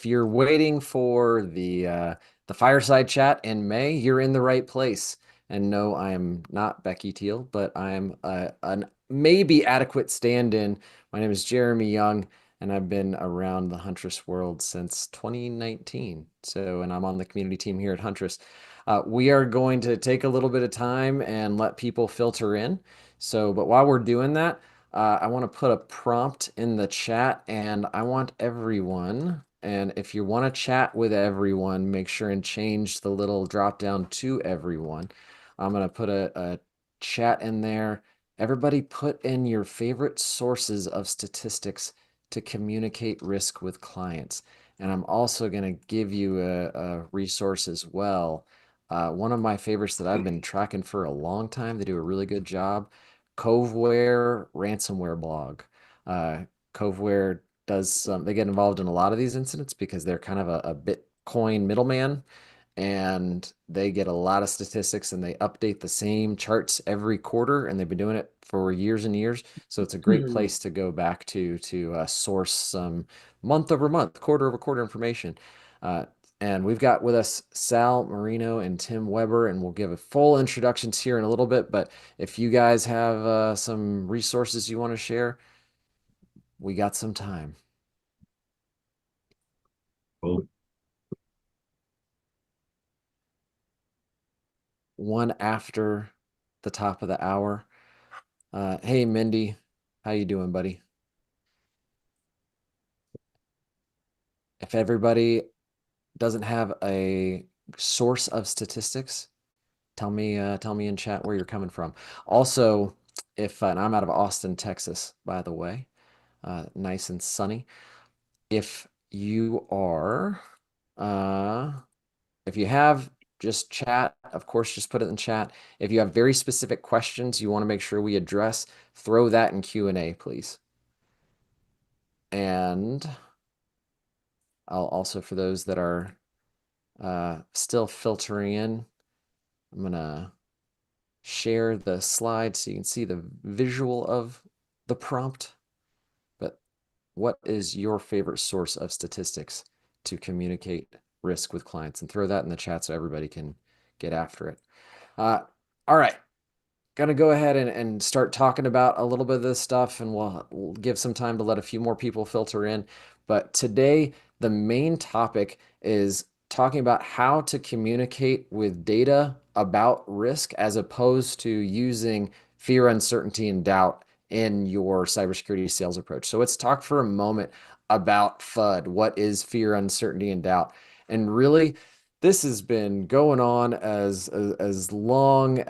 if you're waiting for the fireside chat in May, you're in the right place. And no, I am not Becky Teal, but I'm an maybe adequate stand-in. My name is Jeremy Young, and I've been around the Huntress world since 2019. And I'm on the community team here at Huntress. We are going to take a little bit of time and let people filter in. But while we're doing that, I want to put a prompt in the chat, and I want everyone. And if you want to chat with everyone, make sure and change the little drop down to everyone. I'm going to put a chat in there. Everybody put in your favorite sources of statistics to communicate risk with clients. And I'm also going to give you a resource as well. One of my favorites that I've been tracking for a long time, they do a really good job. Coveware ransomware blog. Uh, Coveware does they get involved in a lot of these incidents because they're kind of a Bitcoin middleman, and they get a lot of statistics and they update the same charts every quarter, and they've been doing it for years and years. So it's a great place to go back to source some month over month, quarter over quarter information. Uh, and we've got with us Sal Marino and Tim Weber, and we'll give a full introductions here in a little bit. But if you guys have some resources you want to share, we got some time. Cool. One after the top of the hour. Hey, Mindy, how you doing, buddy? If everybody doesn't have a source of statistics, tell me in chat where you're coming from. Also, if and I'm out of Austin, Texas, by the way, nice and sunny. If you are, uh, if you have just chat, of course, just put it in chat. If you have very specific questions you want to make sure we address, throw that in Q&A, please. And I'll also, for those that are still filtering in, I'm going to share the slide so you can see the visual of the prompt. But what is your favorite source of statistics to communicate risk with clients? And throw that in the chat so everybody can get after it. All right. Gonna go ahead and start talking about a little bit of this stuff, and we'll give some time to let a few more people filter in. But today, the main topic is talking about how to communicate with data about risk as opposed to using fear, uncertainty, and doubt in your cybersecurity sales approach. So let's talk for a moment about FUD. What is fear, uncertainty, and doubt? And really, this has been going on as long.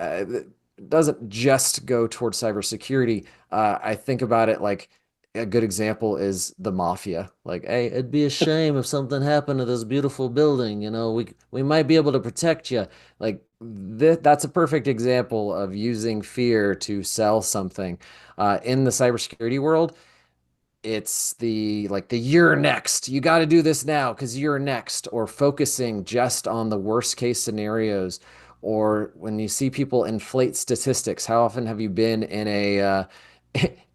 Doesn't just go towards cybersecurity. I think about it like a good example is the mafia. Like, hey, it'd be a shame if something happened to this beautiful building. You know, we might be able to protect you. Like that's a perfect example of using fear to sell something. In the cybersecurity world, it's the you're next. You got to do this now because you're next, or focusing just on the worst case scenarios. Or when you see people inflate statistics, how often have you been in a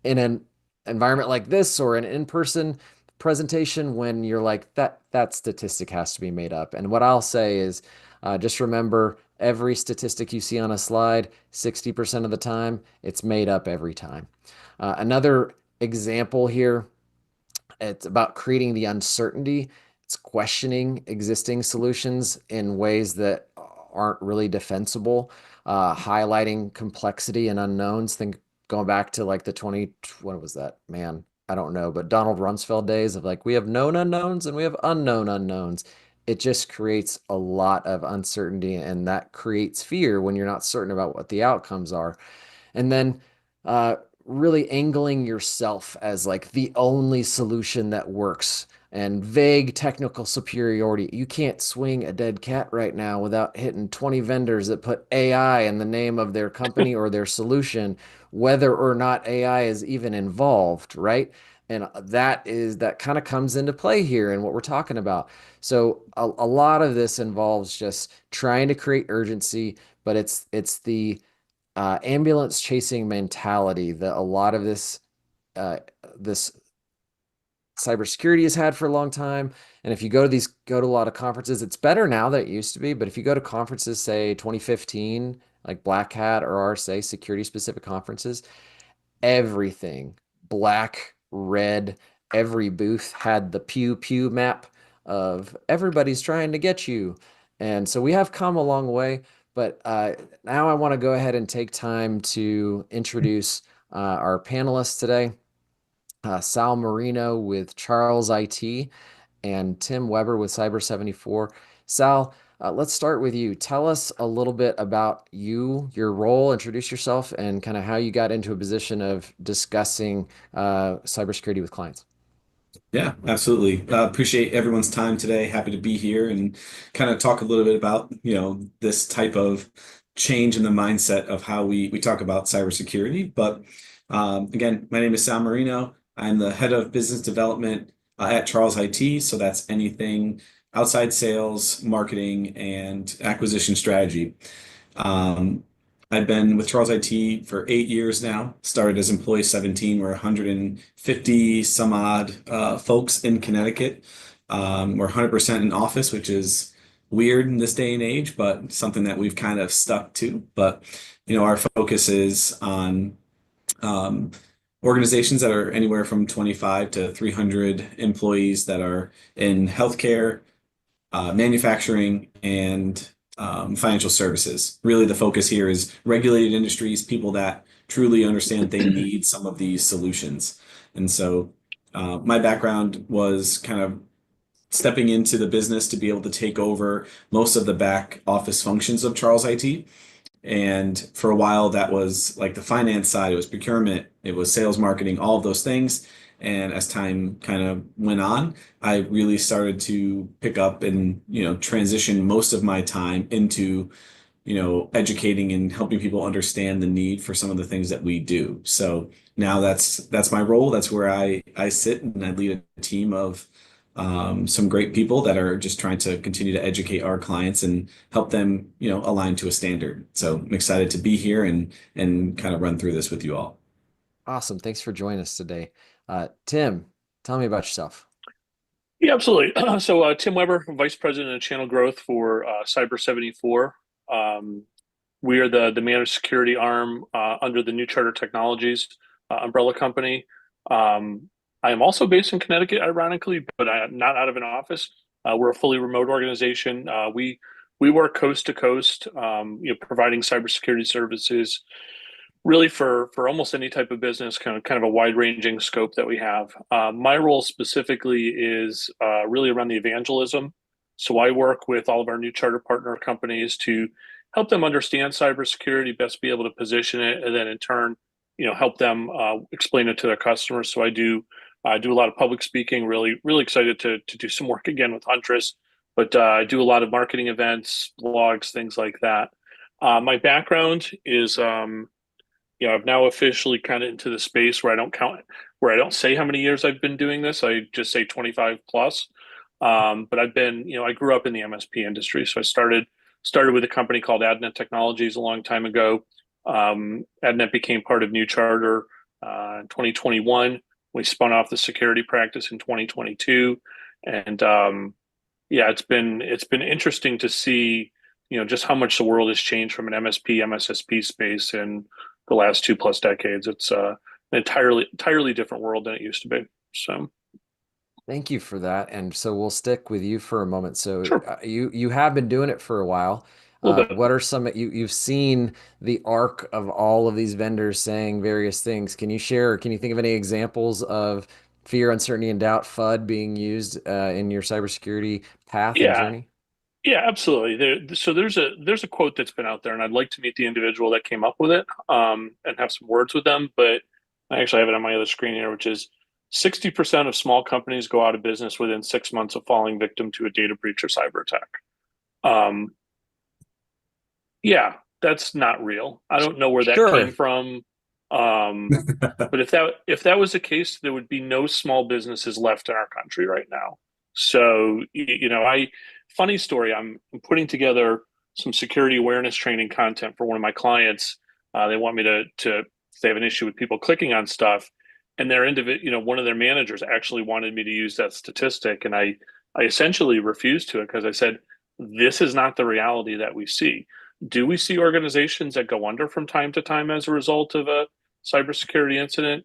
in an environment like this or an in-person presentation when you're like that statistic has to be made up? And what I'll say is just remember, every statistic you see on a slide, 60% of the time it's made up every time. Another example here, it's about creating the uncertainty. It's questioning existing solutions in ways that aren't really defensible, highlighting complexity and unknowns. Think going back to like the 20, what was that? Man, I don't know, but Donald Rumsfeld days of like, we have known unknowns and we have unknown unknowns. It just creates a lot of uncertainty, and that creates fear when you're not certain about what the outcomes are. And then uh, really angling yourself as like the only solution that works, and vague technical superiority. You can't swing a dead cat right now without hitting 20 vendors that put AI in the name of their company or their solution, whether or not AI is even involved, right? And that kind of comes into play here in what we're talking about. So a lot of this involves just trying to create urgency, but it's the ambulance chasing mentality that a lot of this cybersecurity has had for a long time. And if you go to a lot of conferences, it's better now than it used to be. But if you go to conferences, say 2015, like Black Hat or RSA, security specific conferences, everything black, red, every booth had the pew pew map of everybody's trying to get you. And so we have come a long way. But now I want to go ahead and take time to introduce our panelists today. Sal Marino with Charles IT and Tim Weber with Cyber 74. Sal, let's start with you. Tell us a little bit about you, your role, introduce yourself, and kind of how you got into a position of discussing cybersecurity with clients. Yeah, absolutely. Appreciate everyone's time today. Happy to be here and kind of talk a little bit about, this type of change in the mindset of how we talk about cybersecurity. But again, my name is Sal Marino. I'm the head of business development at Charles IT. So that's anything outside sales, marketing, and acquisition strategy. Um, I've been with Charles IT for 8 years now. Started as employee 17. We're 150 some odd folks in Connecticut. We're 100% in office, which is weird in this day and age, but something that we've kind of stuck to. But our focus is on um, organizations that are anywhere from 25 to 300 employees that are in healthcare, manufacturing, and financial services. Really, the focus here is regulated industries, people that truly understand they need some of these solutions. And so, my background was kind of stepping into the business to be able to take over most of the back office functions of Charles IT. And for a while, that was like the finance side, it was procurement, it was sales, marketing, all of those things. And as time kind of went on, I really started to pick up and, transition most of my time into, educating and helping people understand the need for some of the things that we do. So now that's my role. That's where I sit, and I lead a team of some great people that are just trying to continue to educate our clients and help them, align to a standard. So I'm excited to be here and kind of run through this with you all. Awesome. Thanks for joining us today. Tim, tell me about yourself. Yeah, absolutely. So, Tim Weber, Vice President of Channel Growth for Cyber 74. Um, we are the managed security arm under the New Charter Technologies umbrella company. I am also based in Connecticut, ironically, but I am not out of an office. We're a fully remote organization. We work coast to coast, providing cybersecurity services really for almost any type of business, kind of a wide ranging scope that we have. My role specifically is really around the evangelism. So I work with all of our new charter partner companies to help them understand cybersecurity, best be able to position it, and then in turn, help them explain it to their customers. So I do a lot of public speaking. Really excited to do some work again with Huntress, but I do a lot of marketing events, blogs, things like that. My background is I've now officially kind of into the space where where I don't say how many years I've been doing this. I just say 25 plus. But I grew up in the MSP industry. So I started with a company called AdNet Technologies a long time ago. AdNet became part of New Charter in 2021. We spun off the security practice in 2022. And yeah, it's been interesting to see, just how much the world has changed from an MSP, MSSP space in the last 2+ decades. It's an entirely different world than it used to be. So, Thank you for that. And so we'll stick with you for a moment. So sure, you have been doing it for a while. a little bit. What are some you've seen the arc of all of these vendors saying various things? Can you share, or can you think of any examples of fear, uncertainty, and doubt FUD being used in your cybersecurity path and Yeah, journey? yeah, absolutely. So there's a quote that's been out there, and I'd like to meet the individual that came up with it, and have some words with them. But I actually have it on my other screen here, which is 60% of small companies go out of business within 6 months of falling victim to a data breach or cyber attack. Um, yeah, that's not real. I don't know where that came Sure. from. Um, but if that was the case, there would be no small businesses left in our country right now. So, funny story, I'm putting together some security awareness training content for one of my clients. They want me to they have an issue with people clicking on stuff. and one of their managers actually wanted me to use that statistic, and I essentially refused to it because I said, this is not the reality that we see. Do we see organizations that go under from time to time as a result of a cybersecurity incident?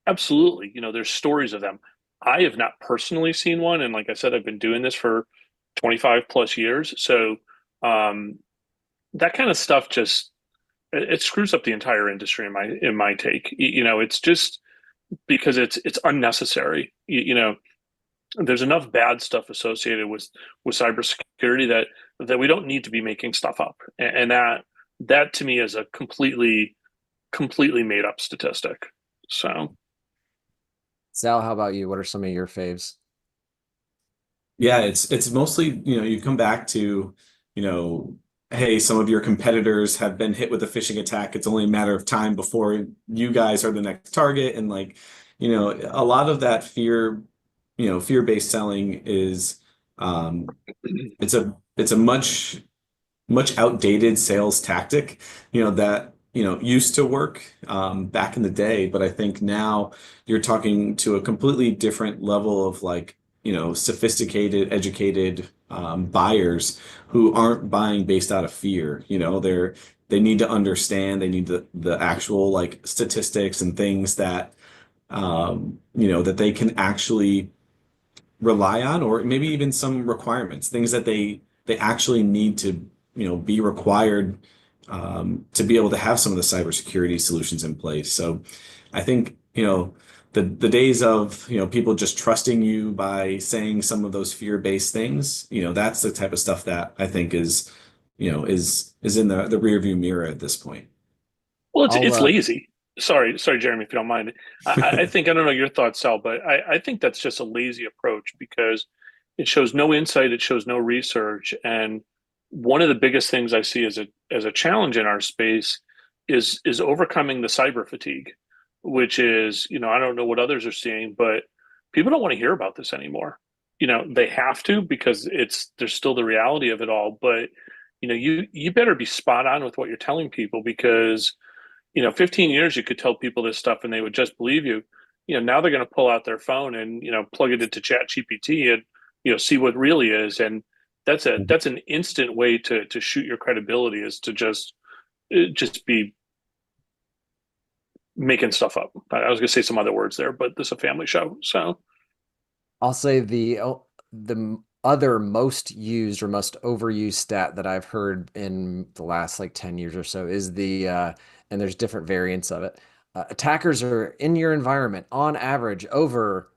Absolutely. There's stories of them. I have not personally seen one, and like I said, I've been doing this for 25 plus years. So um, that kind of stuff just it screws up the entire industry in my take. It's just because it's unnecessary. There's enough bad stuff associated with cybersecurity that we don't need to be making stuff up, and that to me is a completely made up statistic. So Sal, how about you? What are some of your faves? Yeah, it's mostly, you come back to, you know, hey, some of your competitors have been hit with a phishing attack. It's only a matter of time before you guys are the next target. And like, a lot of that fear-based selling is it's a much outdated sales tactic, that, used to work back in the day. But I think now you're talking to a completely different level of like, sophisticated, educated buyers who aren't buying based out of fear. They need to understand, they need the actual like statistics and things that that they can actually rely on, or maybe even some requirements, things that they actually need to, be required to be able to have some of the cybersecurity solutions in place. So I think, the days of, people just trusting you by saying some of those fear-based things, that's the type of stuff that I think is in the rear view mirror at this point. well, it's I'll it's lazy. Sorry, Jeremy, if you don't mind. I think I don't know your thoughts, Sal, but I think that's just a lazy approach because it shows no insight, it shows no research, and one of the biggest things I see as a challenge in our space is overcoming the cyber fatigue, which is, I don't know what others are seeing, but people don't want to hear about this anymore. They have to because there's still the reality of it all, but you better be spot on with what you're telling people because 15 years you could tell people this stuff and they would just believe you. Now they're going to pull out their phone and plug it into Chat GPT and see what really is. And that's an instant way to shoot your credibility is to just be making stuff up. I was going to say some other words there, but this is a family show, so I'll say the other most used or most overused stat that I've heard in the last like 10 years or so is and there's different variants of it. Attackers are in your environment on average over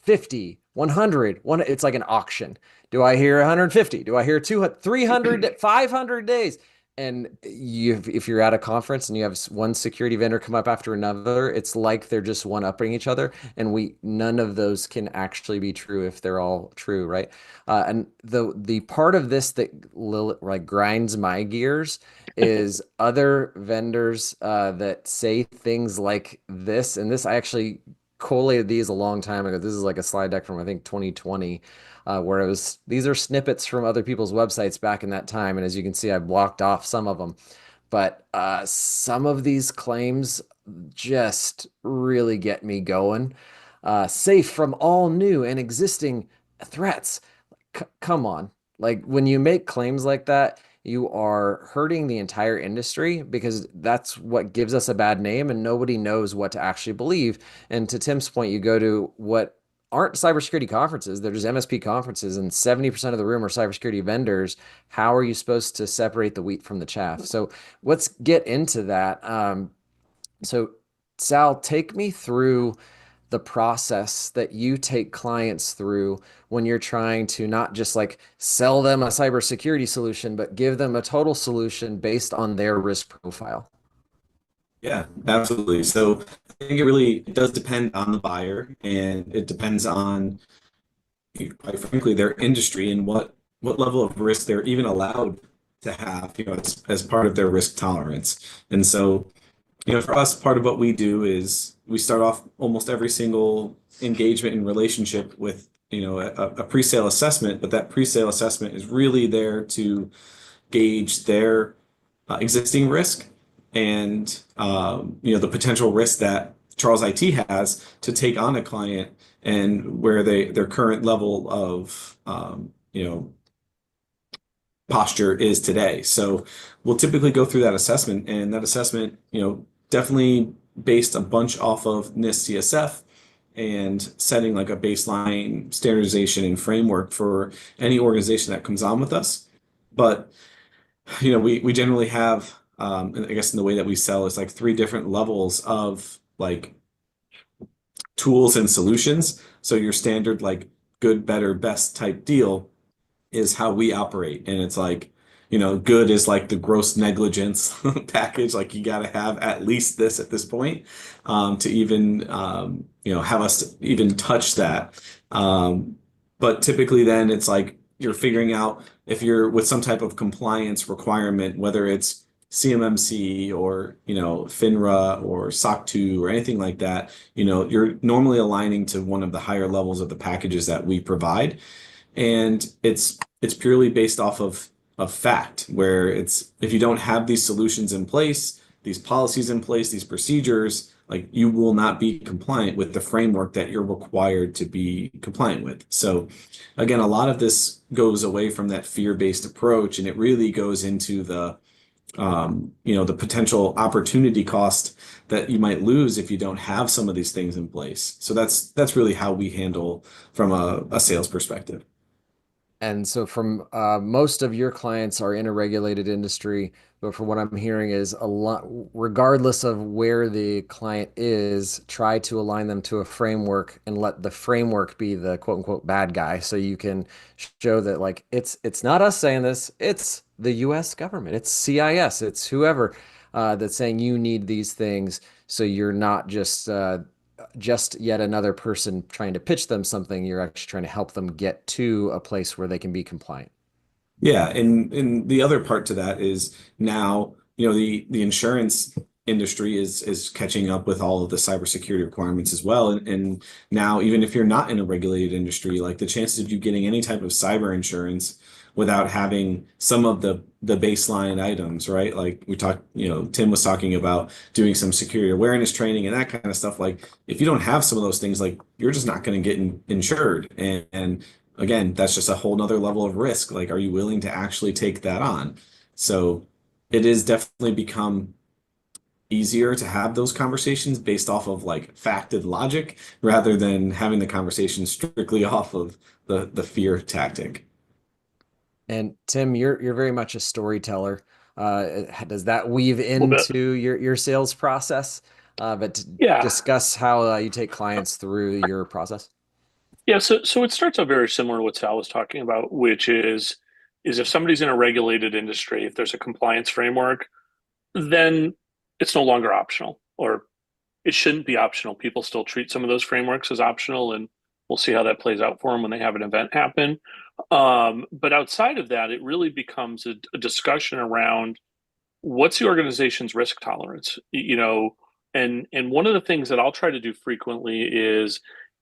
50, 100, it's like an auction. Do I hear 150? Do I hear 200, 300, 500 days? And if you're at a conference and you have one security vendor come up after another, it's like they're just one-upping each other. And none of those can actually be true if they're all true, right? And the part of this that like grinds my gears is other vendors that say things like this. And this I actually collated these a long time ago. This is like a slide deck from I think 2020 where these are snippets from other people's websites back in that time. And as you can see, I blocked off some of them. But some of these claims just really get me going. Safe from all new and existing threats. Come on. Like when you make claims like that, you are hurting the entire industry because that's what gives us a bad name and nobody knows what to actually believe. And to Tim's point, you go to what aren't cybersecurity conferences, they're just MSP conferences, and 70% of the room are cybersecurity vendors. How are you supposed to separate the wheat from the chaff? So let's get into that. So, Sal, take me through the process that you take clients through when you're trying to not just like sell them a cybersecurity solution, but give them a total solution based on their risk profile. Yeah, absolutely. So I think it does depend on the buyer, and it depends on, quite frankly, their industry and what level of risk they're even allowed to have, as part of their risk tolerance. And so, for us, part of what we do is we start off almost every single engagement and relationship with, a pre-sale assessment, but that pre-sale assessment is really there to gauge their existing risk and the potential risk that Charles IT has to take on a client and where their current level of posture is today. So we'll typically go through that assessment, and that assessment, definitely based a bunch off of NIST CSF and setting like a baseline standardization and framework for any organization that comes on with us. But we generally have, I guess in the way that we sell is like three different levels of like tools and solutions. So your standard like good, better, best type deal is how we operate. And it's like, good is like the gross negligence package. Like you got to have at least this at this point to even, have us even touch that. But typically then it's like you're figuring out if you're with some type of compliance requirement, whether it's CMMC or, FINRA or SOC 2 or anything like that, you're normally aligning to one of the higher levels of the packages that we provide. And it's purely based off of fact, where it's if you don't have these solutions in place, these policies in place, these procedures, like you will not be compliant with the framework that you're required to be compliant with. So again, a lot of this goes away from that fear-based approach, and it really goes into the potential opportunity cost that you might lose if you don't have some of these things in place. So that's really how we handle from a sales perspective. And so from most of your clients are in a regulated industry, but from what I'm hearing is a lot, regardless of where the client is, try to align them to a framework and let the framework be the quote unquote bad guy. So you can show that like it's not us saying this, it's the US government, it's CIS, it's whoever that's saying you need these things. So you're not just yet another person trying to pitch them something. You're actually trying to help them get to a place where they can be compliant. Yeah, and the other part to that is now, the insurance industry is catching up with all of the cybersecurity requirements as well. And now even if you're not in a regulated industry, like the chances of you getting any type of cyber insurance without having some of the baseline items, right? Like we talked, Tim was talking about doing some security awareness training and that kind of stuff. Like if you don't have some of those things, like you're just not going to get insured. And again, that's just a whole nother level of risk. Like, are you willing to actually take that on? So it is definitely become easier to have those conversations based off of like fact and logic rather than having the conversation strictly off of the fear tactic. And Tim, you're very much a storyteller. Does that weave A little bit. into your sales process? But to Yeah. discuss how you take clients through your process. Yeah, so it starts out very similar to what Sal was talking about, which is if somebody's in a regulated industry, if there's a compliance framework, then it's no longer optional, or it shouldn't be optional. People still treat some of those frameworks as optional, and we'll see how that plays out for them when they have an event happen. But outside of that, it really becomes a discussion around what's the organization's risk tolerance, and one of the things that I'll try to do frequently is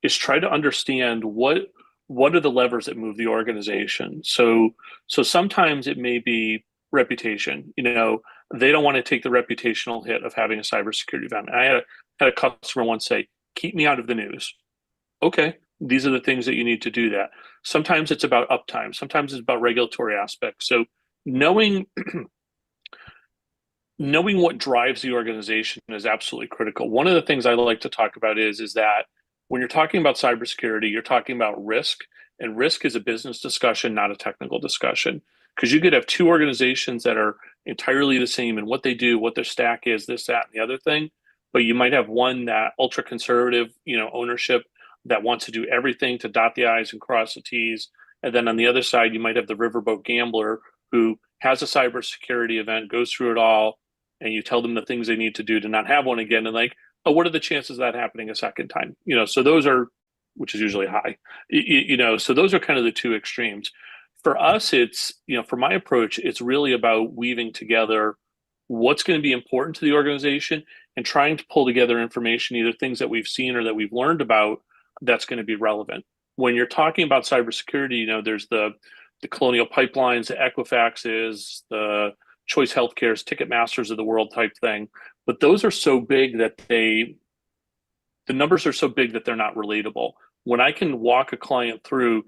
try to understand what are the levers that move the organization. So sometimes it may be reputation. They don't want to take the reputational hit of having a cybersecurity event. I had a customer once say, "Keep me out of the news." Okay, these are the things that you need to do that. Sometimes it's about uptime. Sometimes it's about regulatory aspects. So knowing knowing what drives the organization is absolutely critical. One of the things I like to talk about is that when you're talking about cybersecurity, you're talking about risk, and risk is a business discussion, not a technical discussion. Because you could have two organizations that are entirely the same in what they do, what their stack is, this, that, and the other thing. But you might have one that ultra conservative, ownership that wants to do everything to dot the I's and cross the T's. And then on the other side, you might have the riverboat gambler who has a cybersecurity event, goes through it all, and you tell them the things they need to do to not have one again. And like, oh, what are the chances of that happening a second time? So those are, which is usually high, so those are kind of the two extremes. For us, it's, for my approach, it's really about weaving together what's going to be important to the organization and trying to pull together information, either things that we've seen or that we've learned about that's going to be relevant. When you're talking about cybersecurity, there's the Colonial Pipelines, the Equifaxes, the Choice Healthcare's, Ticketmasters of the world type thing. But those are so big that the numbers are so big that they're not relatable. When I can walk a client through,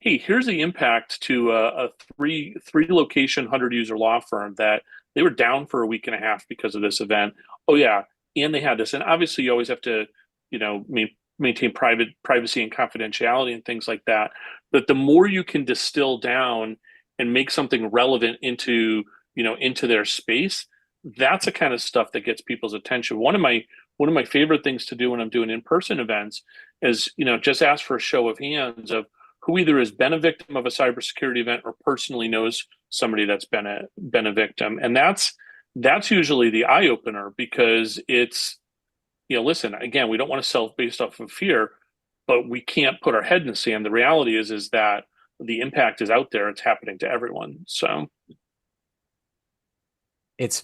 hey, here's the impact to a three location 100 user law firm that they were down for a week and a half because of this event. Oh yeah, and they had this, and obviously you always have to, maintain privacy and confidentiality and things like that. But the more you can distill down and make something relevant into their space, that's the kind of stuff that gets people's attention. One of my favorite things to do when I'm doing in-person events is, just ask for a show of hands of who either has been a victim of a cybersecurity event or personally knows somebody that's been a victim. And that's usually the eye opener, because it's, listen, again, we don't want to sell based off of fear, but we can't put our head in the sand. The reality is that the impact is out there. It's happening to everyone. So It's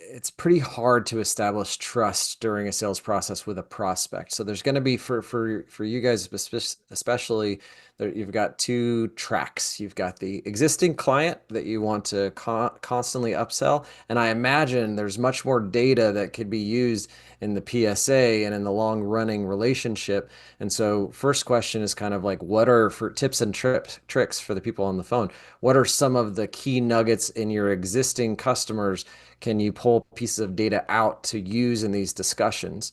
it's pretty hard to establish trust during a sales process with a prospect. So there's going to be for you guys especially, you've got two tracks. You've got the existing client that you want to constantly upsell, and I imagine there's much more data that could be used in the PSA and in the long running relationship. And so first question is kind of like, what are, for tips and tricks for the people on the phone, what are some of the key nuggets in your existing customers? Can you pull pieces of data out to use in these discussions?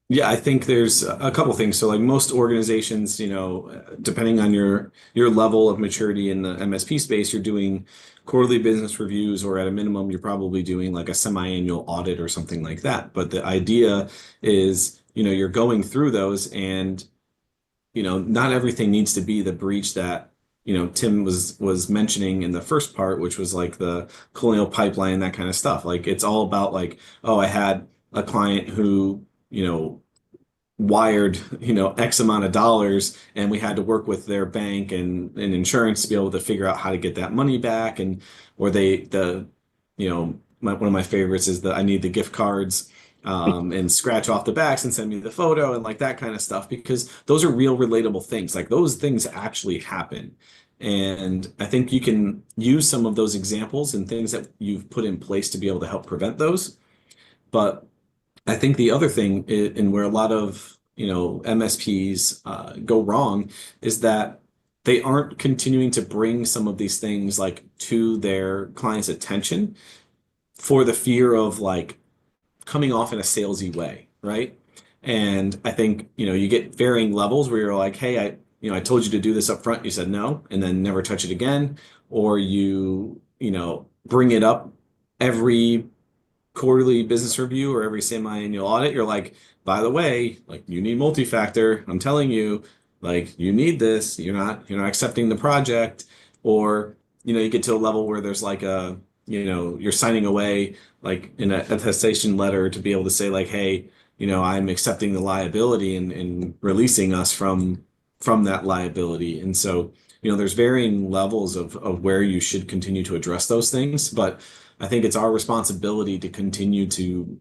Yeah, I think there's a couple things. So like most organizations, depending on your level of maturity in the MSP space, you're doing quarterly business reviews, or at a minimum, you're probably doing like a semi-annual audit or something like that. But the idea is, you're going through those, and not everything needs to be the breach that, Tim was mentioning in the first part, which was like the colonial pipeline, that kind of stuff. Like it's all about like, oh, I had a client who, wired, X amount of dollars, and we had to work with their bank and insurance to be able to figure out how to get that money back. And or one of my favorites is I need the gift cards, and scratch off the backs and send me the photo and like that kind of stuff, because those are real relatable things. Like those things actually happen. And I think you can use some of those examples and things that you've put in place to be able to help prevent those. But I think the other thing, and where a lot of MSPs go wrong, is that they aren't continuing to bring some of these things like to their clients' attention, for the fear of like coming off in a salesy way, right? And I think, you get varying levels where you're like, hey, I told you to do this up front, you said no, and then never touch it again. Or bring it up every quarterly business review or every semi-annual audit. You're like, by the way, like you need multi-factor. I'm telling you, like you need this. You're not accepting the project. Or, you get to a level where there's like you're signing away like in a attestation letter to be able to say like, hey, I'm accepting the liability and releasing us from that liability. And so, there's varying levels of where you should continue to address those things. But I think it's our responsibility to continue to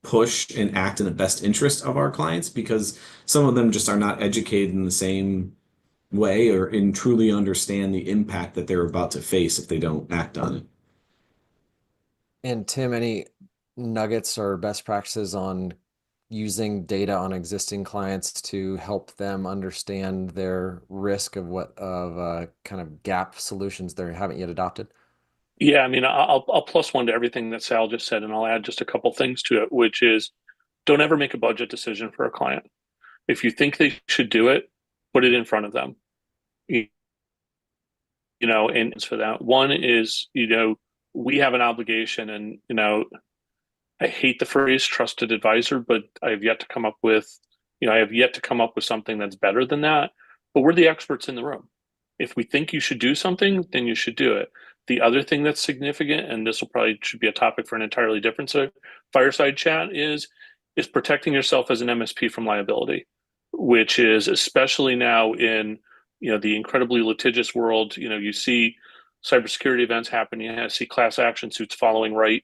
push and act in the best interest of our clients, because some of them just are not educated in the same way or in truly understand the impact that they're about to face if they don't act on it. And Tim, any nuggets or best practices on using data on existing clients to help them understand their risk of kind of gap solutions they haven't yet adopted? yeah, I mean, I'll plus one to everything that Sal just said, and I'll add just a couple things to it, which is don't ever make a budget decision for a client. If you think they should do it, put it in front of them. And for that, one is, we have an obligation, and I hate the phrase trusted advisor, but I have yet to come up with something that's better than that. But we're the experts in the room. If we think you should do something, then you should do it. The other thing that's significant, and this should be a topic for an entirely different fireside chat, is protecting yourself as an MSP from liability, which is especially now in the incredibly litigious world. You see cybersecurity events happen, you see class action suits following right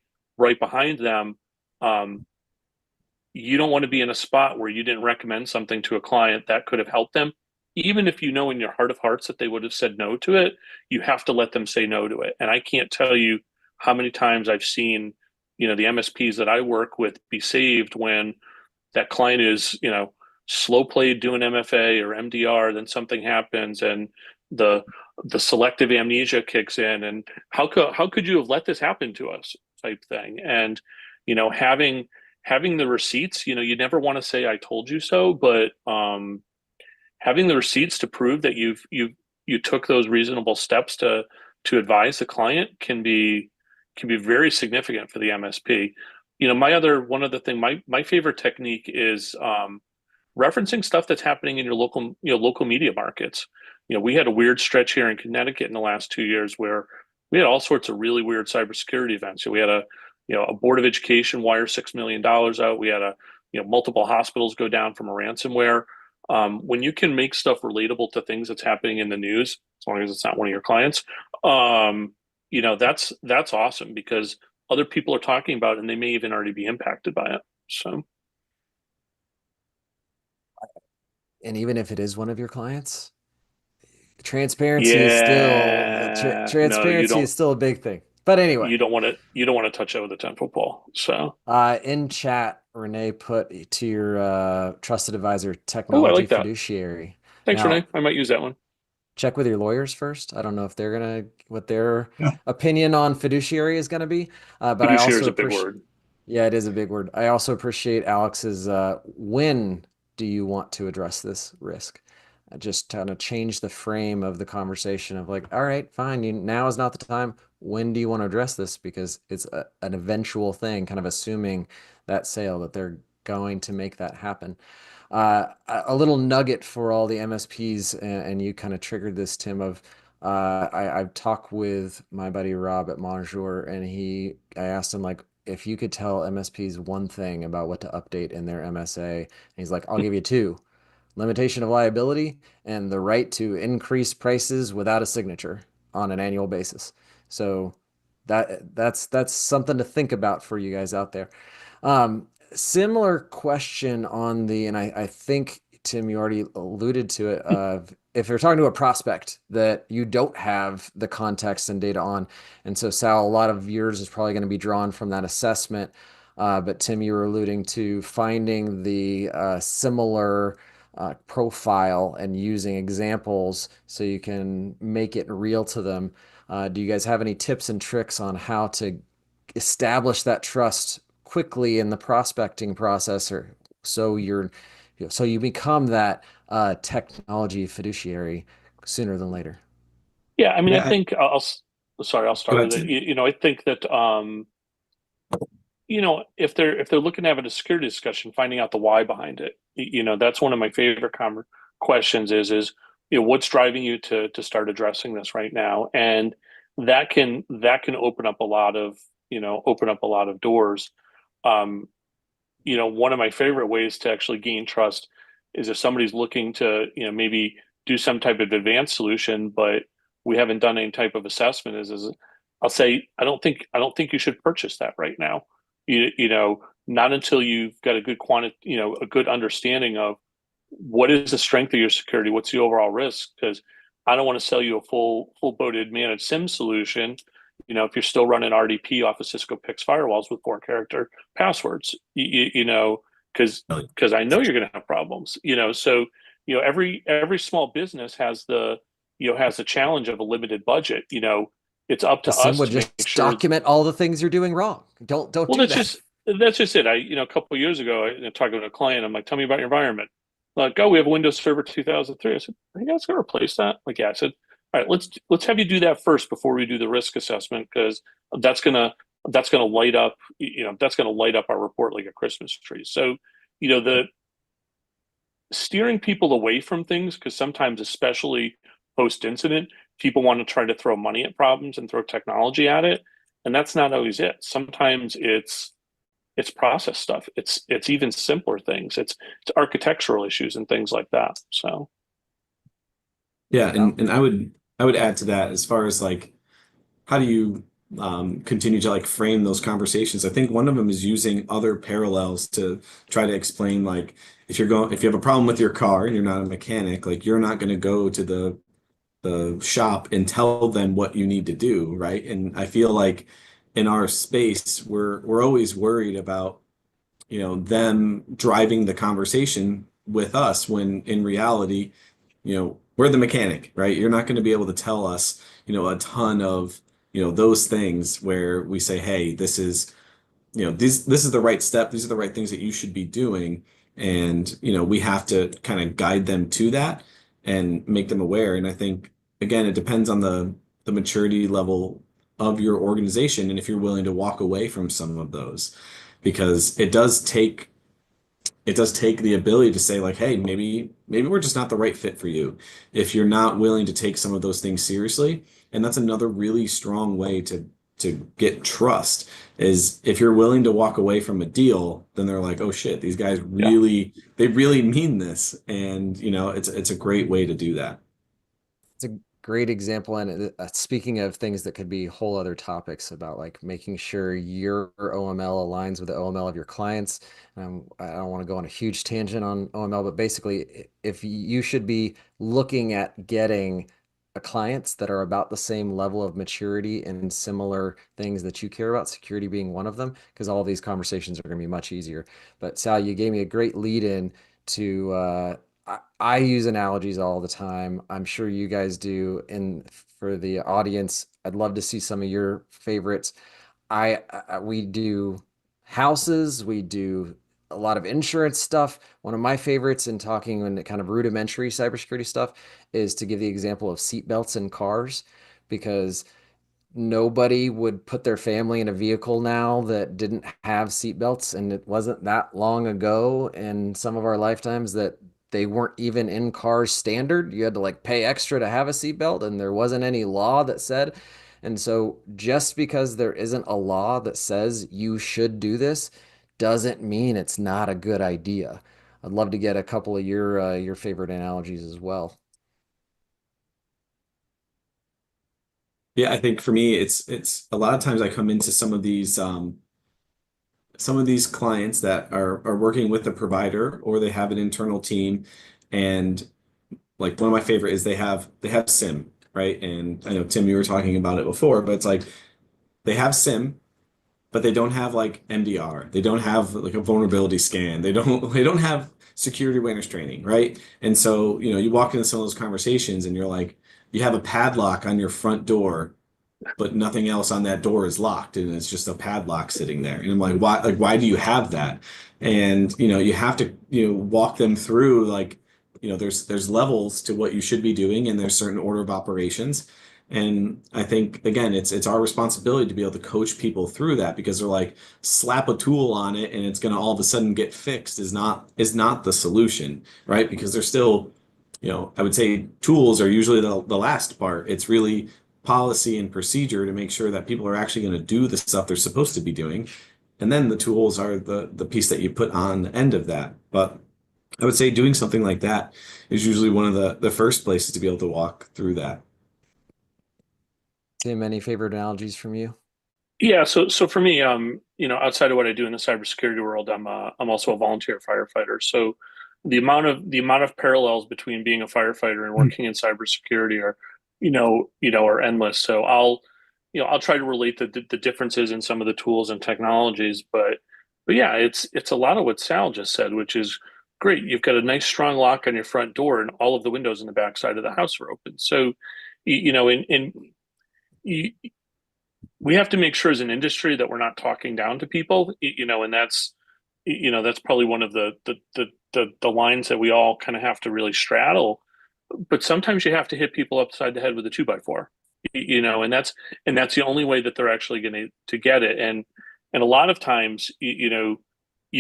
behind them. You don't want to be in a spot where you didn't recommend something to a client that could have helped them. Even if you know in your heart of hearts that they would have said no to it, you have to let them say no to it. And I can't tell you how many times I've seen the MSPs that I work with be saved when that client is, slow played doing MFA or MDR, then something happens and the selective amnesia kicks in, and how could you have let this happen to us type thing. And having the receipts, you never want to say I told you so, but having the receipts to prove that you took those reasonable steps to advise the client can be very significant for the MSP. One other thing, my favorite technique is referencing stuff that's happening in your local media markets. We had a weird stretch here in Connecticut in the last 2 years where we had all sorts of really weird cybersecurity events. So we had a board of education wire $6 million out. We had multiple hospitals go down from a ransomware. When you can make stuff relatable to things that's happening in the news, as long as it's not one of your clients, that's awesome because other people are talking about it and they may even already be impacted by it. So, And even if it is one of your clients, transparency is still yeah, no, transparency is still a big thing. But anyway, you don't want to touch that with a 10-foot pole. So, in chat, Renee put to your trusted advisor oh, I technology like that. fiduciary. Thanks, Now, Renee. I might use that one. check with your lawyers first. I don't know if they're gonna what their Yeah. opinion on fiduciary is gonna be, but I Fiduciary is also a big appreciate. word. Yeah, it is a big word. I also appreciate Alex's when do you want to address this risk? Just kind of change the frame of the conversation of like, all right, fine, now is not the time. When do you want to address this? Because it's an eventual thing, kind of assuming that sale that they're going to make that happen. A little nugget for all the MSPs, and you kind of triggered this, Tim, of I've talked with my buddy Rob at Monjour, and I asked him like if you could tell MSPs one thing about what to update in their MSA, and he's like, I'll give you two: limitation of liability and the right to increase prices without a signature on an annual basis. So that's something to think about for you guys out there. Similar question on and I think Tim, you already alluded to it. If you're talking to a prospect that you don't have the context and data on, and so Sal, a lot of yours is probably going to be drawn from that assessment. But Tim, you were alluding to finding the similar profile and using examples so you can make it real to them. Do you guys have any tips and tricks on how to establish that trust quickly in the prospecting process, or so you become that technology fiduciary sooner than later? Yeah, I mean, I Yeah. think sorry, I'll Go start ahead, with it. Tim. I think that if they're looking to have a security discussion, finding out the why behind it, that's one of my favorite questions is what's driving you to start addressing this right now, and that can open up a lot of doors. Um, one of my favorite ways to actually gain trust is if somebody's looking to, maybe do some type of advanced solution, but we haven't done any type of assessment. Is I'll say, I don't think you should purchase that right now. Not until you've got a good a good understanding of what is the strength of your security, what's the overall risk, because I don't want to sell you a full-boated managed SIM solution. If you're still running RDP off of Cisco PIX firewalls with 4-character passwords, because I know you're going to have problems. So every small business has the challenge of a limited budget. It's up The to sim us would to make just sure. document all the things you're doing wrong. Don't Well, do that's that. just it. A couple of years ago, talking to a client, I'm like, "Tell me about your environment." Like, "Oh, we have a Windows Server 2003." I said, "Are you guys going to replace that?" Like, yeah. I said, "All right, let's have you do that first before we do the risk assessment, because that's gonna that's gonna light up our report like a Christmas tree." So, the steering people away from things, because sometimes, especially post incident, people want to try to throw money at problems and throw technology at it, and that's not always it. Sometimes it's process stuff. It's even simpler things. It's architectural issues and things like that. So, Yeah, Sal? and I would add to that as far as like how do you continue to like frame those conversations? I think one of them is using other parallels to try to explain like if you have a problem with your car and you're not a mechanic, like you're not going to go to the shop and tell them what you need to do, right? And I feel like in our space, we're always worried about, them driving the conversation with us when in reality, we're the mechanic, right? You're not going to be able to tell us, a ton of, those things where we say, hey, this is the right step. These are the right things that you should be doing. And, we have to kind of guide them to that and make them aware. And I think, again, it depends on the maturity level of your organization and if you're willing to walk away from some of those, because it does take the ability to say like, hey, maybe we're just not the right fit for you if you're not willing to take some of those things seriously. And that's another really strong way to get trust is if you're willing to walk away from a deal, then they're like, oh shit, these guys Yeah. really mean this. And it's a great way to do that. It's a great example. And speaking of things that could be whole other topics about like making sure your OML aligns with the OML of your clients. I don't want to go on a huge tangent on OML, but basically, if you should be looking at getting clients that are about the same level of maturity and similar things that you care about, security being one of them, because all these conversations are going to be much easier. But Sal, you gave me a great lead in to I use analogies all the time. I'm sure you guys do. And for the audience, I'd love to see some of your favorites. We do houses, we do a lot of insurance stuff. One of my favorites in talking on kind of rudimentary cybersecurity stuff is to give the example of seatbelts in cars, because nobody would put their family in a vehicle now that didn't have seatbelts. And it wasn't that long ago in some of our lifetimes that they weren't even in cars standard. You had to like pay extra to have a seatbelt, and there wasn't any law that said. And so just because there isn't a law that says you should do this doesn't mean it's not a good idea. I'd love to get a couple of your favorite analogies as well. Yeah, I think for me, it's a lot of times I come into some of these clients that are working with a provider or they have an internal team, and like one of my favorite is they have SIM, right? And I know Tim, you were talking about it before, but it's like they have SIM, but they don't have like MDR. They don't have like a vulnerability scan. They don't have security awareness training, right? And so, you walk into some of those conversations and you're like, you have a padlock on your front door, but nothing else on that door is locked, and it's just a padlock sitting there. And I'm like, why do you have that? And you have to walk them through like, there's levels to what you should be doing, and there's certain order of operations. And I think again, it's our responsibility to be able to coach people through that, because they're like, slap a tool on it and it's going to all of a sudden get fixed is not the solution, right? Because they're still, I would say tools are usually the last part. It's really policy and procedure to make sure that people are actually going to do the stuff they're supposed to be doing. And then the tools are the piece that you put on the end of that. But I would say doing something like that is usually one of the first places to be able to walk through that. Tim, any favorite analogies from you? Yeah, so for me, outside of what I do in the cybersecurity world, I'm also a volunteer firefighter. So the amount of parallels between being a firefighter and working in cybersecurity are endless. So I'll try to relate the differences in some of the tools and technologies, but yeah, it's a lot of what Sal just said, which is great. You've got a nice strong lock on your front door, and all of the windows in the back side of the house are open. So, in we have to make sure as an industry that we're not talking down to people, and that's probably one of the lines that we all kind of have to really straddle. But sometimes you have to hit people upside the head with a 2x4, and that's the only way that they're actually going to get it. And a lot of times, you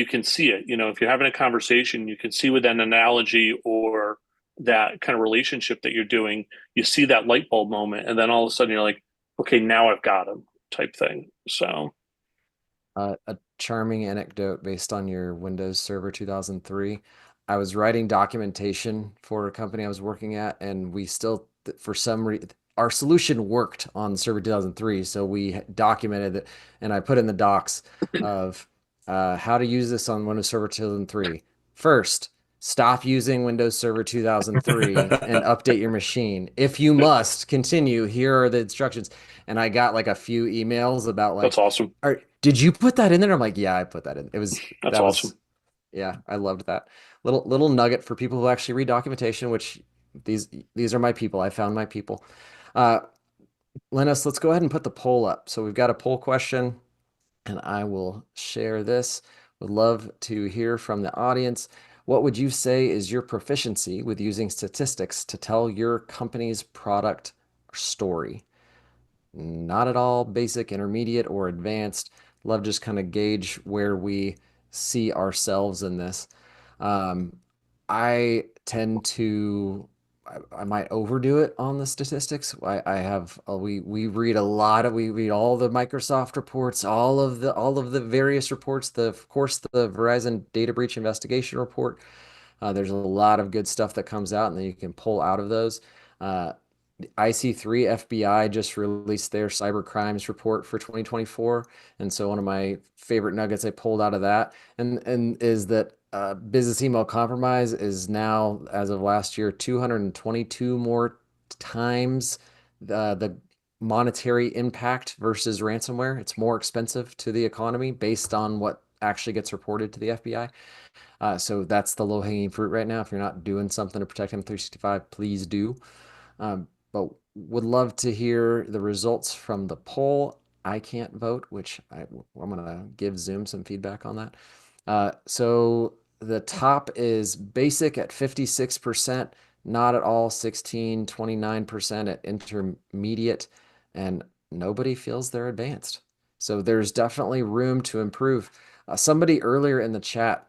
can see it. If you're having a conversation, you can see with an analogy or that kind of relationship that you're doing, you see that light bulb moment, and then all of a sudden you're like, okay, now I've got him, type thing. So A charming anecdote based on your Windows Server 2003. I was writing documentation for a company I was working at, and we still, for some reason, our solution worked on Server 2003. So we documented it, and I put in the docs of how to use this on Windows Server 2003. First, stop using Windows Server 2003 and update your machine. If you must continue, here are the instructions. And I got like a few emails about That's like, awesome. did you put that in there? I'm like, yeah, I put that in. That's That was, awesome. yeah, I loved that. Little nugget for people who actually read documentation, which these are my people. I found my people. Uh, Linus, let's go ahead and put the poll up. So we've got a poll question, and I will share this. Would love to hear from the audience. What would you say is your proficiency with using statistics to tell your company's product story? Not at all basic, intermediate, or advanced. Love just kind of gauge where we see ourselves in this. Um, I tend to, I might overdo it on the statistics. I have we read a lot of we read all the Microsoft reports, all of the various reports. Of course the Verizon data breach investigation report. There's a lot of good stuff that comes out, and then you can pull out of those. Uh, IC3 FBI just released their cyber crimes report for 2024, and so one of my favorite nuggets I pulled out of that and is that business email compromise is now, as of last year, 222 more times the monetary impact versus ransomware. It's more expensive to the economy based on what actually gets reported to the FBI. So that's the low hanging fruit right now. If you're not doing something to protect M365, please do. But would love to hear the results from the poll. I can't vote, I'm going to give Zoom some feedback on that. So the top is basic at 56%, not at all 16, 29% at intermediate, and nobody feels they're advanced. So there's definitely room to improve. Somebody earlier in the chat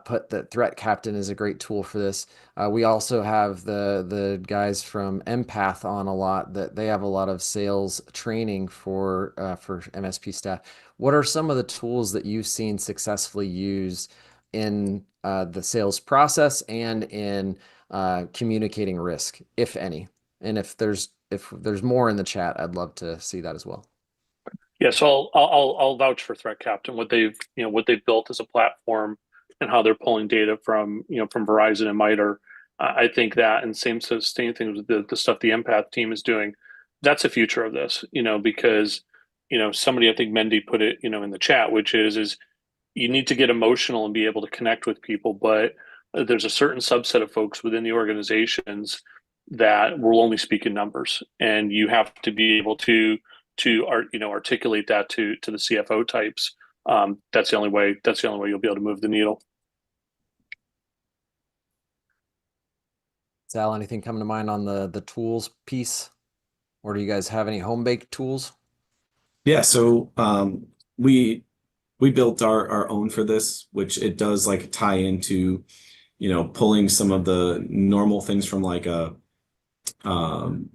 put that Threat Captain is a great tool for this. We also have the guys from Empath on a lot, that they have a lot of sales training for MSP staff. What are some of the tools that you've seen successfully used in the sales process and in communicating risk, if any? And if there's more in the chat, I'd love to see that as well. Yeah, so I'll vouch for Threat Captain. What they've built as a platform and how they're pulling data from from Verizon and MITRE. I think that, and same thing with the stuff the Empath team is doing. That's the future of this, because somebody, I think Mendy put it in the chat, which is you need to get emotional and be able to connect with people, but there's a certain subset of folks within the organizations that will only speak in numbers, and you have to be able to articulate that to the CFO types. That's the only way. That's the only way you'll be able to move the needle. Sal, anything coming to mind on the tools piece, or do you guys have any home baked tools? Yeah, so we built our own for this, which it does like tie into, pulling some of the normal things from like a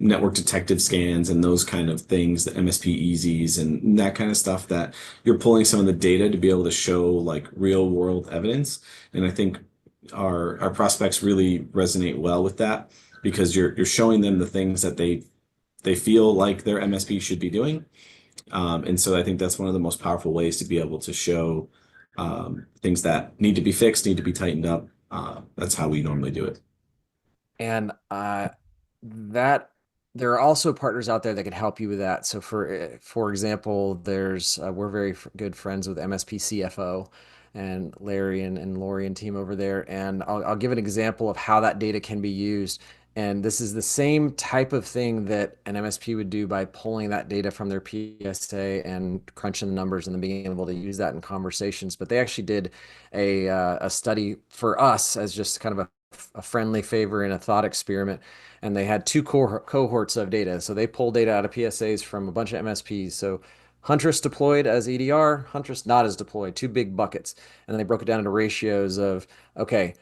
network detective scans and those kind of things, the MSP easies and that kind of stuff, that you're pulling some of the data to be able to show like real world evidence. And I think our prospects really resonate well with that, because you're showing them the things that they feel like their MSP should be doing. And so I think that's one of the most powerful ways to be able to show things that need to be fixed, need to be tightened up. That's how we normally do it. And that there are also partners out there that can help you with that. So for example, there's we're very good friends with MSP CFO and Larry and Lori and team over there. And I'll give an example of how that data can be used. And this is the same type of thing that an MSP would do by pulling that data from their PSA and crunching the numbers and then being able to use that in conversations. But they actually did a study for us as just kind of a friendly favor and a thought experiment. And they had two cohorts of data. So they pulled data out of PSAs from a bunch of MSPs. So Huntress deployed as EDR, Huntress not as deployed, two big buckets. And then they broke it down into ratios of, okay,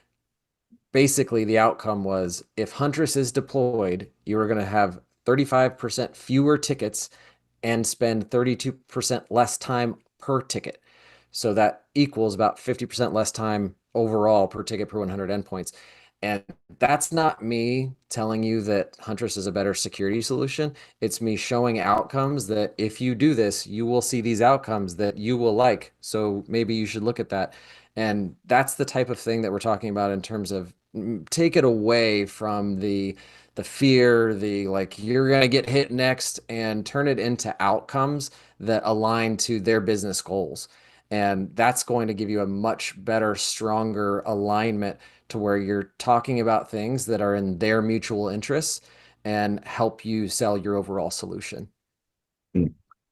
basically the outcome was if Huntress is deployed, you are going to have 35% fewer tickets and spend 32% less time per ticket. So that equals about 50% less time overall per ticket per 100 endpoints. And that's not me telling you that Huntress is a better security solution. It's me showing outcomes that if you do this, you will see these outcomes that you will like. So maybe you should look at that. And that's the type of thing that we're talking about in terms of take it away from the fear, the like you're going to get hit next, and turn it into outcomes that align to their business goals. And that's going to give you a much better, stronger alignment to where you're talking about things that are in their mutual interests and help you sell your overall solution. Hmm.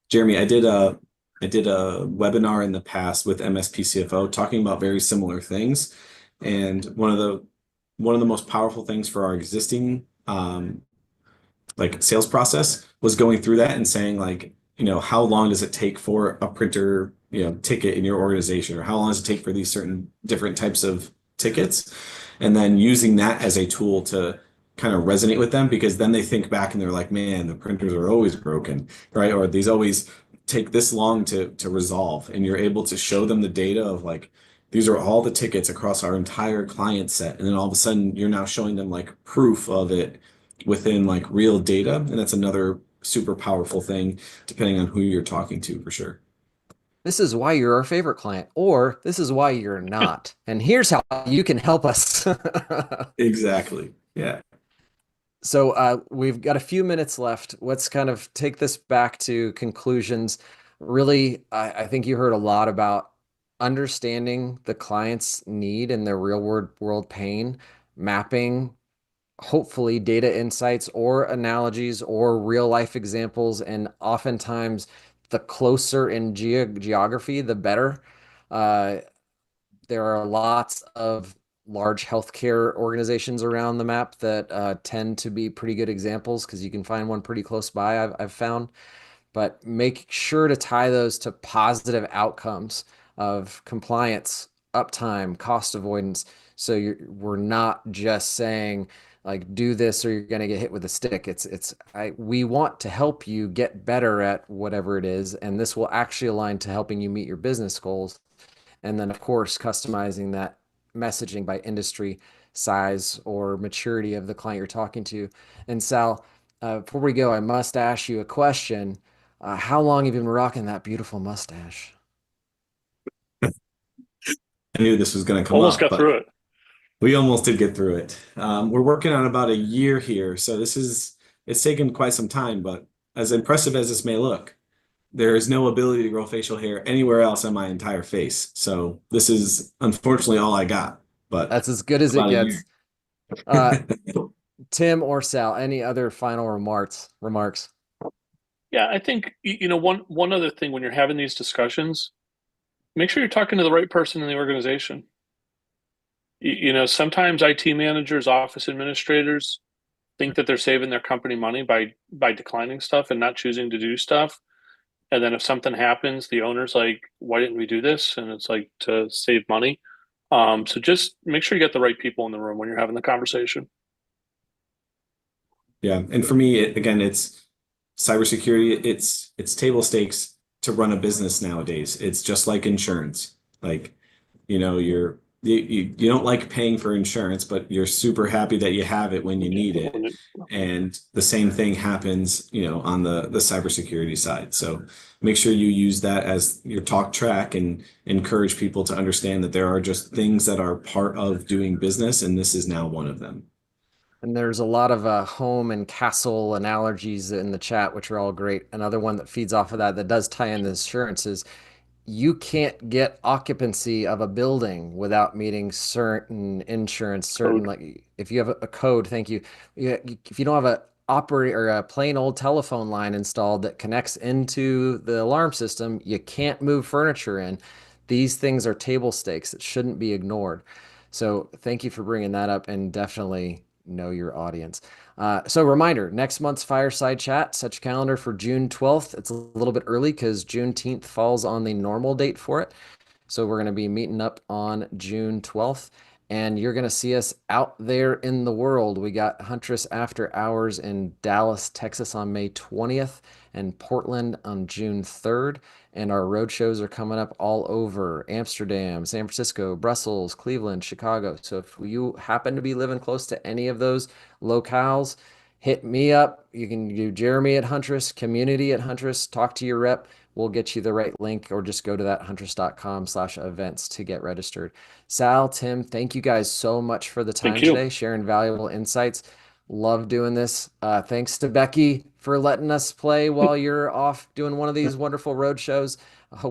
Jeremy, I did a webinar in the past with MSP CFO talking about very similar things. And one of the most powerful things for our existing like sales process was going through that and saying like, how long does it take for a printer, ticket in your organization, or how long does it take for these certain different types of tickets? And then using that as a tool to kind of resonate with them, because then they think back and they're like, man, the printers are always broken, right? Or these always take this long to resolve. And you're able to show them the data of like, these are all the tickets across our entire client set. And then all of a sudden you're now showing them like proof of it within like real data. And that's another super powerful thing, depending on who you're talking to, for sure. This is why you're our favorite client, or this is why you're not. And here's how you can help us. Exactly. Yeah. So we've got a few minutes left. Let's kind of take this back to conclusions. Really, I think you heard a lot about understanding the client's need and their real world pain, mapping hopefully data insights or analogies or real life examples. And oftentimes, the closer in geography, the better. Uh, there are lots of large healthcare organizations around the map that tend to be pretty good examples because you can find one pretty close by, I've found. But make sure to tie those to positive outcomes of compliance, uptime, cost avoidance. So we're not just saying like do this or you're going to get hit with a stick. We want to help you get better at whatever it is, and this will actually align to helping you meet your business goals. And then, of course, customizing that messaging by industry, size, or maturity of the client you're talking to. And Sal, before we go, I must ask you a question. How long have you been rocking that beautiful mustache? I knew this was going to come Almost up, got but through it. we almost did get through it. We're working on about a year here. So it's taken quite some time, but as impressive as this may look, there is no ability to grow facial hair anywhere else on my entire face. So this is unfortunately all I got, but That's as good as it about a gets. year. Uh, Tim or Sal, any other final remarks? Remarks? Yeah, I think one other thing when you're having these discussions, make sure you're talking to the right person in the organization. Sometimes IT managers, office administrators think that they're saving their company money by declining stuff and not choosing to do stuff. And then if something happens, the owner's like, "Why didn't we do this?" And it's like to save money. So just make sure you get the right people in the room when you're having the conversation. Yeah, and for me, again, it's cybersecurity. It's table stakes to run a business nowadays. It's just like insurance. Like, you don't like paying for insurance, but you're super happy that you have it when you need it. And the same thing happens, on the cybersecurity side. So make sure you use that as your talk track and encourage people to understand that there are just things that are part of doing business, and this is now one of them. And there's a lot of home and castle analogies in the chat, which are all great. Another one that feeds off of that does tie in the insurance is you can't get occupancy of a building without meeting certain insurance, certain Code. like if you have a code, thank you. If you don't have a operate or a plain old telephone line installed that connects into the alarm system, you can't move furniture in. These things are table stakes that shouldn't be ignored. So thank you for bringing that up and definitely know your audience. So reminder, next month's Fireside Chat, set your calendar for June 12th. It's a little bit early because Juneteenth falls on the normal date for it. So we're going to be meeting up on June 12th, and you're going to see us out there in the world. We got Huntress After Hours in Dallas, Texas on May 20th and Portland on June 3rd. And our road shows are coming up all over Amsterdam, San Francisco, Brussels, Cleveland, Chicago. So if you happen to be living close to any of those locales, hit me up. You can do Jeremy at Huntress, Community at Huntress, talk to your rep. we'll get you the right link, or just go to that huntress.com/events to get registered. Sal, Tim, thank you guys so much for the Thank time you. today, sharing valuable insights. Love doing this. Thanks to Becky for letting us play while you're off doing one of these wonderful road shows. I hope